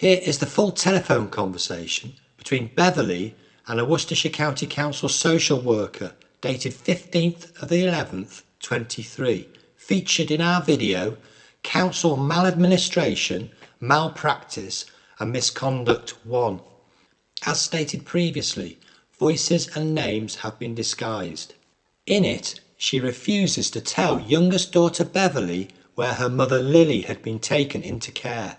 Here is the full telephone conversation between Beverly and a Worcestershire County Council social worker dated 15th of the 11th, 23, featured in our video Council Maladministration, Malpractice and Misconduct 1. As stated previously, voices and names have been disguised. In it, she refuses to tell youngest daughter Beverly where her mother Lily had been taken into care.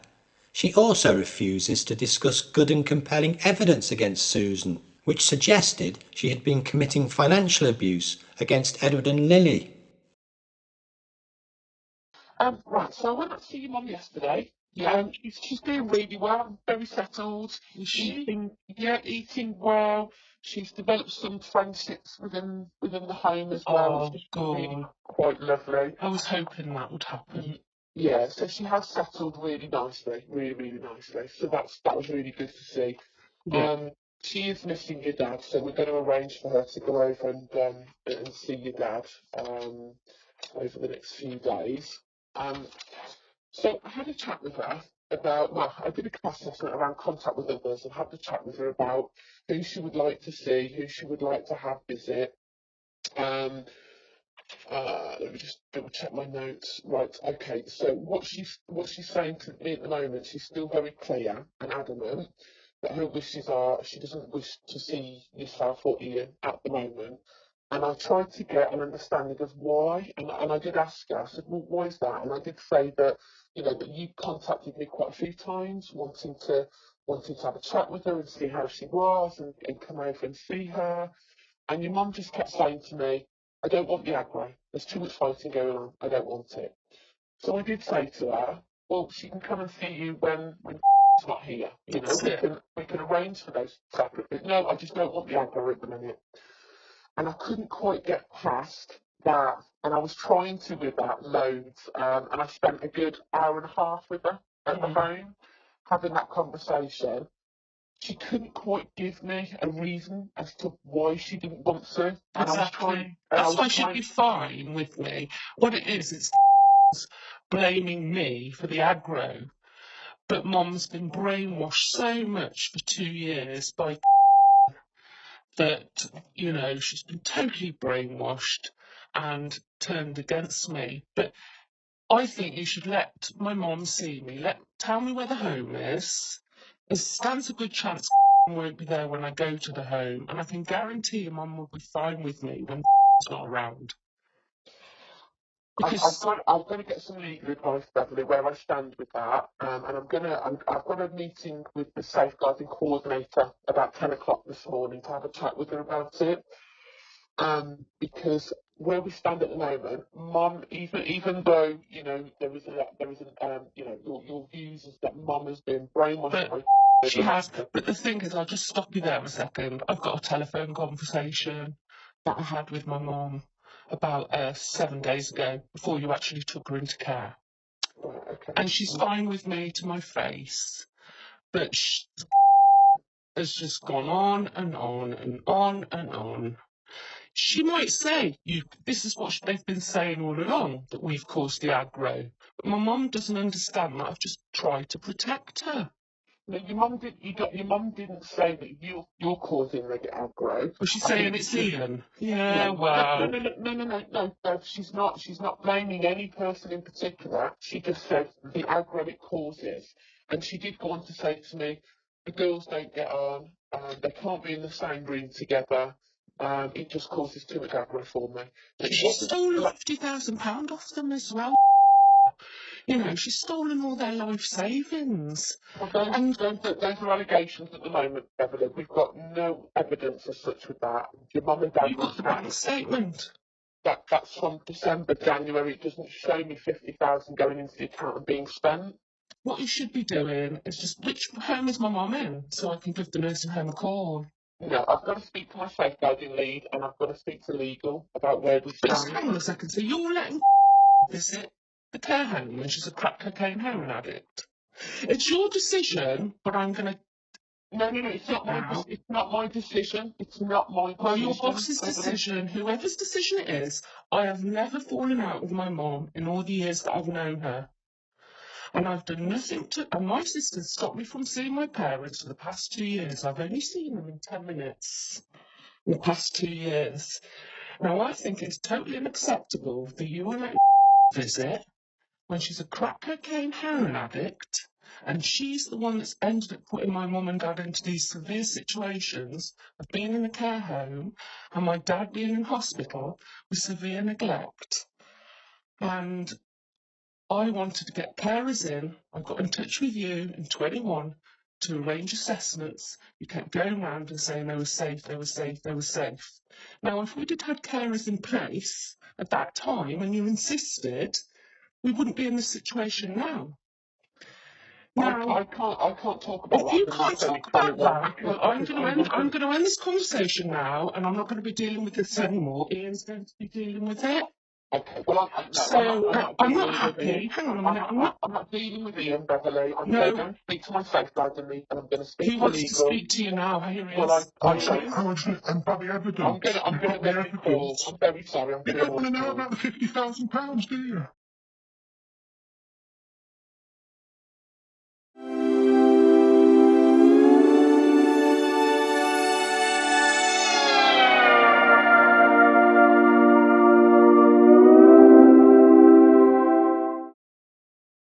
She also refuses to discuss good and compelling evidence against Susan, which suggested she had been committing financial abuse against Edward and Lily. Right, so I went up to see your mum yesterday. Yeah. She's doing really well, very settled. Is she? Eating well. She's developed some friendships within the home as well, which is really quite lovely. I was hoping that would happen. Yeah, so she has settled really nicely, really nicely. So that was really good to see. Yeah. She is missing your dad, so we're going to arrange for her to go over and see your dad over the next few days. So I had a chat with her about, well, I did a class assessment around contact with others and had a chat with her about who she would like to see, who she would like to have visit. Let me just double check my notes. Right, okay, so what she's saying to me at the moment, she's still very clear and adamant that her wishes are she doesn't wish to see yourself or Ian at the moment. And I tried to get an understanding of why, and I did ask her, I said, well, why is that? And I did say that, that you contacted me quite a few times, wanting to have a chat with her and see how she was and come over and see her. And your mum just kept saying to me, I don't want the aggro. There's too much fighting going on. I don't want it. So I did say to her, well, she can come and see you when she's not here. We can arrange for those separate bits. No, I just don't want the aggro at the minute. And I couldn't quite get past that. And I was trying to with that loads. And I spent a good hour and a half with her at the home, having that conversation. She couldn't quite give me a reason as to why she didn't want to. Exactly. That's why she'd be fine with me. What it is, it's blaming me for the aggro. But Mom's been brainwashed so much for 2 years by that, she's been totally brainwashed and turned against me. But I think you should let my mom see me. Tell me where the home is. There stands a good chance won't be there when I go to the home, and I can guarantee your mum will be fine with me when not around. Because I've got to get some legal advice, Beverly, where I stand with that, and I've got a meeting with the safeguarding coordinator about 10 o'clock this morning to have a chat with her about it. Because where we stand at the moment, Mum, even though there isn't your views is that Mum has been brainwashed by. She has, but the thing is, I'll just stop you there a second. I've got a telephone conversation that I had with my mum about 7 days ago, before you actually took her into care. Right, okay. And she's fine with me to my face, but she has just gone on and on and on and on. She might say, this is what they've been saying all along, that we've caused the aggro. But my mum doesn't understand that I've just tried to protect her. No, your mum didn't say that you're causing the aggro. Was she saying it's Ian? Yeah, well. No. She's not blaming any person in particular. She just said the aggro it causes. And she did go on to say to me, the girls don't get on, they can't be in the same room together. It just causes too much aggro for me. But she stole £50,000 off them as well. She's stolen all their life savings. Well, those are allegations at the moment, Beverly. We've got no evidence as such with that. Your mum and dad. You've got the bank statement. That's from December, January. It doesn't show me 50,000 going into the account and being spent. What you should be doing is just, which home is my mum in, so I can give the nursing home a call. No, I've got to speak to my safeguarding lead, and I've got to speak to legal about where we stand. Just hang on a second. So you're letting visit the care home when she's a crack cocaine heroin addict? It's your decision, but I'm going to. No, it's not my. It's not my decision. It's not my decision. Well, your boss's decision, whoever's decision it is. I have never fallen out with my mom in all the years that I've known her. And I've done nothing to, and my sister's stopped me from seeing my parents for the past 2 years. I've only seen them in 10 minutes in the past 2 years. Now, I think it's totally unacceptable for you and I visit when she's a crack cocaine heroin addict, and she's the one that's ended up putting my mum and dad into these severe situations of being in a care home and my dad being in hospital with severe neglect. And I wanted to get carers in. I got in touch with you in 21 to arrange assessments. You kept going round and saying they were safe, they were safe, they were safe. Now, if we'd had carers in place at that time and you insisted, we wouldn't be in this situation now. Now, I can't talk about if that. you can't talk about that, well, I'm going to end this conversation now, and I'm not going to be dealing with this anymore. Ian's going to be dealing with it. Okay, well, I'm not happy. Hang on a minute. I'm not dealing with Ian, Beverly. I'm No. going to speak to my safeguarding lead, and I'm going to speak He to wants to legal. speak to you now. Here he is. Well, And by the evidence. I'm going to make a call. I'm very sorry. You don't want to know about the £50,000, do you?